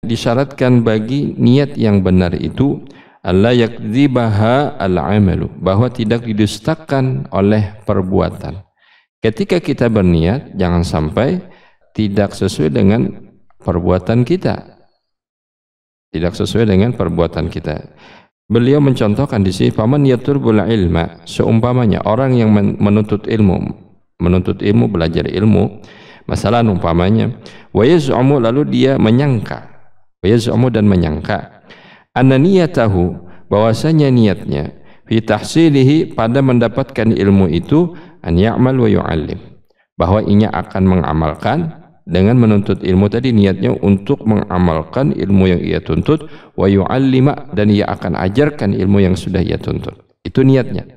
disyaratkan bagi niat yang benar itu alla yakdzibaha al-amalu, bahwa tidak didustakan oleh perbuatan. Ketika kita berniat, jangan sampai tidak sesuai dengan perbuatan kita. Tidak sesuai dengan perbuatan kita. Beliau mencontohkan di sini, faman yatlubul ilma, seumpamanya orang yang menuntut ilmu, belajar ilmu, masalah umpamanya, wa yaz'umu, lalu dia menyangka, wa yaz'umu dan menyangka, anna niyatahu, bahwasanya niatnya, fi tahsilihi, pada mendapatkan ilmu itu, an ya'mal wa yu'allim, bahwa ia akan mengamalkan. Dengan menuntut ilmu tadi niatnya untuk mengamalkan ilmu yang ia tuntut, wa yu'allima, dan ia akan ajarkan ilmu yang sudah ia tuntut. Itu niatnya.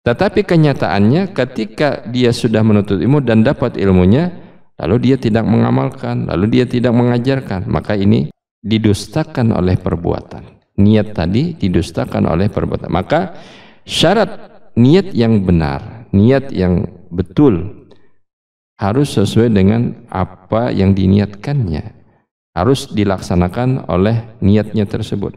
Tetapi kenyataannya ketika dia sudah menuntut ilmu dan dapat ilmunya, lalu dia tidak mengamalkan, lalu dia tidak mengajarkan, maka ini didustakan oleh perbuatan. Niat tadi didustakan oleh perbuatan. Maka syarat niat yang benar, niat yang betul, harus sesuai dengan apa yang diniatkannya, harus dilaksanakan oleh niatnya tersebut.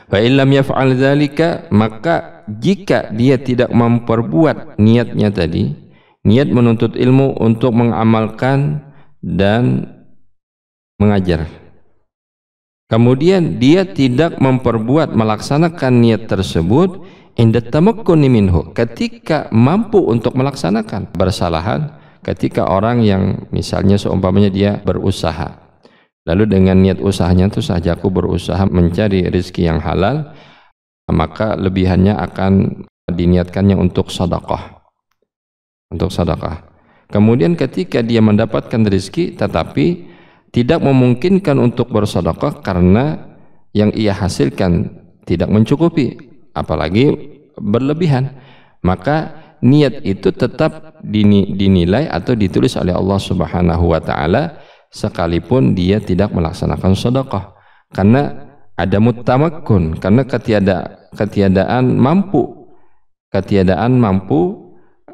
Fa illam yaf'al dzalika, maka jika dia tidak memperbuat niatnya tadi, niat menuntut ilmu untuk mengamalkan dan mengajar, kemudian dia tidak memperbuat melaksanakan niat tersebut, inda tamakkuni minhu, ketika mampu untuk melaksanakan. Bersalahan ketika orang yang misalnya seumpamanya dia berusaha, lalu dengan niat usahanya itu saja aku berusaha mencari rezeki yang halal, maka lebihannya akan diniatkannya untuk sedekah, kemudian ketika dia mendapatkan rezeki tetapi tidak memungkinkan untuk bersedekah karena yang ia hasilkan tidak mencukupi, apalagi berlebihan, maka niat itu tetap dinilai atau ditulis oleh Allah Subhanahu wa taala sekalipun dia tidak melaksanakan sedekah, karena ada mutamakkun, karena ketiadaan mampu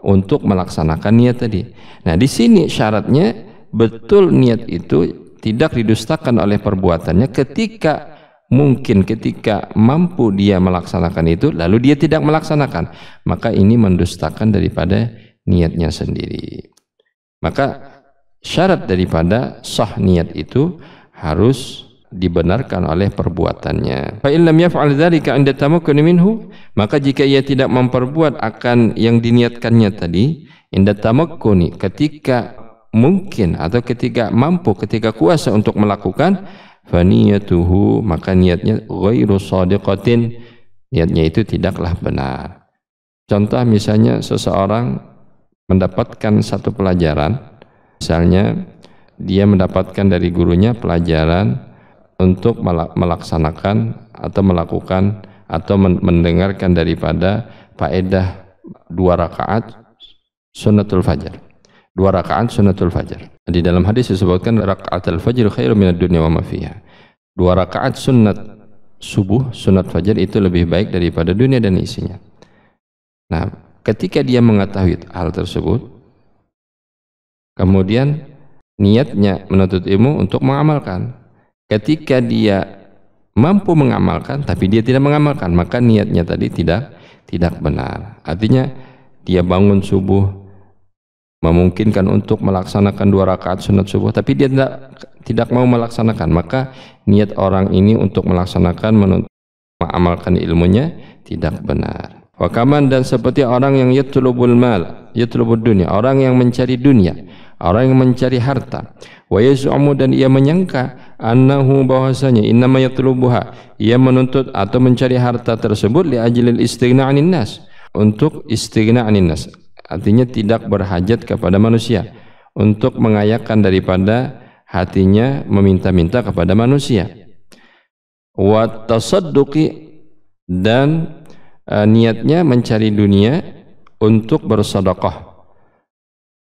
untuk melaksanakan niat tadi. Nah, di sini syaratnya betul niat itu tidak didustakan oleh perbuatannya ketika mampu dia melaksanakan itu, lalu dia tidak melaksanakan, maka ini mendustakan daripada niatnya sendiri. Maka syarat daripada sah niat itu harus dibenarkan oleh perbuatannya. Fa in lam yaf'al dzalika 'inda tamakkuni minhu, maka jika ia tidak memperbuat akan yang diniatkannya tadi, inda tamakkuni, ketika mungkin atau ketika mampu, ketika kuasa untuk melakukan, faniyatuhu, maka niatnya ghairu shadiqatin, niatnya itu tidaklah benar. Contoh misalnya seseorang mendapatkan satu pelajaran, misalnya dia mendapatkan dari gurunya pelajaran untuk melaksanakan atau melakukan atau mendengarkan daripada faedah 2 rakaat sunnatul fajar. 2 rakaat sunnatul fajar. Di dalam hadis disebutkan rakaatul fajr khairum minad dunya wa ma fiha. 2 rakaat sunat subuh, sunat fajar itu lebih baik daripada dunia dan isinya. Nah, ketika dia mengetahui hal tersebut, kemudian niatnya menuntut ilmu untuk mengamalkan. Ketika dia mampu mengamalkan tapi dia tidak mengamalkan, maka niatnya tadi tidak benar. Artinya dia bangun subuh memungkinkan untuk melaksanakan 2 rakaat sunat subuh, tapi dia tidak mau melaksanakan, maka niat orang ini untuk melaksanakan mengamalkan ilmunya tidak benar. Wa kaman, dan seperti orang yang yatlubul mal, yatlubud dunya, orang yang mencari dunia, orang yang mencari harta, wa yaz'umu, dan ia menyangka annahu, bahwasanya innama yatlubuha, ia menuntut atau mencari harta tersebut li ajlil istighna 'anin nas, untuk istighna 'anin nas, artinya tidak berhajat kepada manusia, untuk mengayakan daripada hatinya meminta-minta kepada manusia. Wa tasadduqi, dan niatnya mencari dunia untuk bersedekah,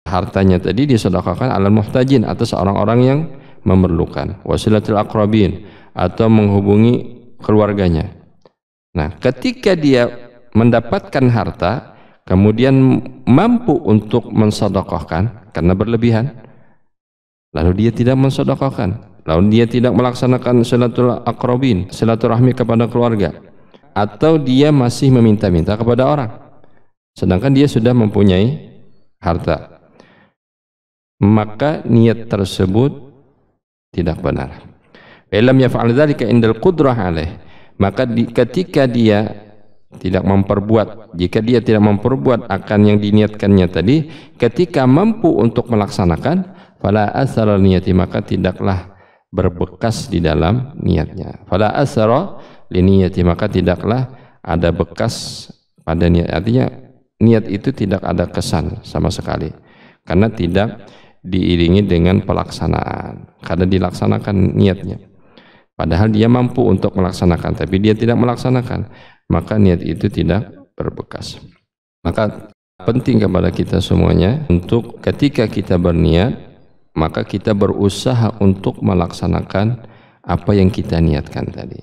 hartanya tadi disedekahkan alal muhtajin, atas orang-orang yang memerlukan. Wasilatul aqrabin, atau menghubungi keluarganya. Nah, ketika dia mendapatkan harta kemudian mampu untuk mensedekahkan karena berlebihan, lalu dia tidak mensedekahkan, lalu dia tidak melaksanakan silaturahmi kepada keluarga, atau dia masih meminta-minta kepada orang, sedangkan dia sudah mempunyai harta, maka niat tersebut tidak benar. Falam yaf'al dzalika indal qudrah alaih, maka ketika dia tidak memperbuat, jika dia tidak memperbuat akan yang diniatkannya tadi, ketika mampu untuk melaksanakan, fala asara niyati, maka tidaklah berbekas di dalam niatnya. Fala asara li niyati, maka tidaklah ada bekas pada niat. Artinya niat itu tidak ada kesan sama sekali, karena tidak diiringi dengan pelaksanaan, karena dilaksanakan niatnya. Padahal dia mampu untuk melaksanakan, tapi dia tidak melaksanakan, maka niat itu tidak berbekas. Maka penting kepada kita semuanya untuk ketika kita berniat, maka kita berusaha untuk melaksanakan apa yang kita niatkan tadi.